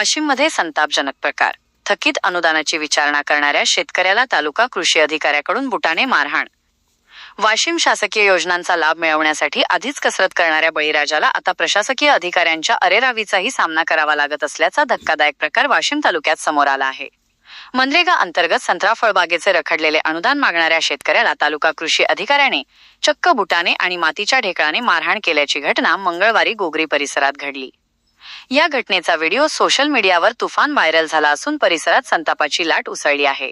वाशिममध्ये संतापजनक प्रकार. थकीत अनुदानाची विचारणा करणाऱ्या शेतकऱ्याला तालुका कृषी अधिकाऱ्याकडून बुटाने मारहाण. वाशिम शासकीय योजनांचा लाभ मिळवण्यासाठी आधीच कसरत करणाऱ्या बळीराजाला आता प्रशासकीय अधिकाऱ्यांच्या अरेरावीचाही सामना करावा लागत असल्याचा धक्कादायक प्रकार वाशिम तालुक्यात समोर आला आहे. मनरेगा अंतर्गत संत्रा फळबागेचे रखडलेले अनुदान मागणाऱ्या शेतकऱ्याला तालुका कृषी अधिकाऱ्याने चक्क बुटाने आणि मातीच्या ढेकळाने मारहाण केल्याची घटना मंगळवारी गोगरी परिसरात घडली. या घटनेचा व्हिडिओ सोशल मीडियावर तुफान व्हायरल झाला असून परिसरात संतापाची लाट उसळली आहे.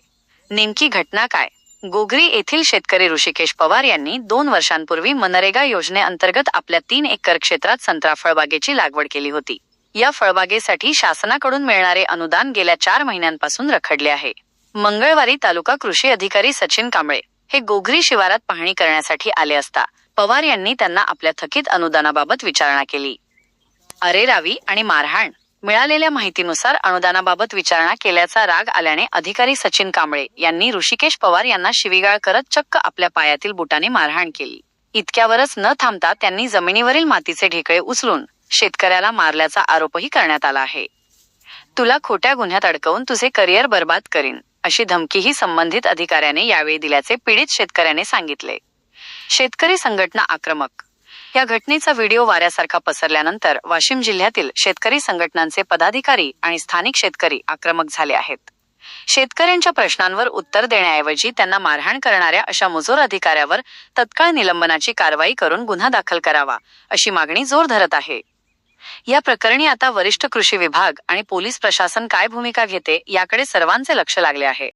नेमकी घटना काय? गोगरी येथील शेतकरी ऋषिकेश पवार यांनी 2 वर्षांपूर्वी मनरेगा योजनेअंतर्गत आपल्या 3 एकर क्षेत्रात संत्रा फळबागेची लागवड केली होती. या फळबागेसाठी शासनाकडून मिळणारे अनुदान गेल्या 4 महिन्यांपासून रखडले आहे. मंगळवारी तालुका कृषी अधिकारी सचिन कांबळे हे गोगरी शिवारात पाहणी करण्यासाठी आले असता पवार यांनी त्यांना आपल्या थकीत अनुदानाबाबत विचारणा केली. अरेरावी आणि मारहाण. मिळालेल्या माहितीनुसार अनुदानाबाबत विचारणा केल्याचा राग आल्याने अधिकारी सचिन कांबळे यांनी ऋषिकेश पवार यांना शिवीगाळ करत चक्क आपल्या पायातील बुटाने मारहाण केली. इतक्यावरच न थांबता त्यांनी जमिनीवरील मातीचे ढेकळे उचलून शेतकऱ्याला मारल्याचा आरोपही करण्यात आला आहे. तुला खोट्या गुन्ह्यात अडकवून तुझे करिअर बर्बाद करीन, अशी धमकीही संबंधित अधिकाऱ्याने यावेळी दिल्याचे पीडित शेतकऱ्याने सांगितले. शेतकरी संघटना आक्रमक. या घटनेचा व्हिडिओ वाऱ्यासारखा पसरल्यानंतर वाशिम जिल्ह्यातील शेतकरी संघटनांचे पदाधिकारी आणि स्थानिक शेतकरी आक्रमक झाले आहेत. शेतकऱ्यांच्या प्रश्नांवर उत्तर देण्याऐवजी त्यांना मारहाण करणाऱ्या अशा मुजोर अधिकाऱ्यावर तत्काळ निलंबनाची कारवाई करून गुन्हा दाखल करावा, अशी मागणी जोर धरत आहे. या प्रकरणी आता वरिष्ठ कृषी विभाग आणि पोलीस प्रशासन काय भूमिका घेते याकडे सर्वांचे लक्ष लागले आहे.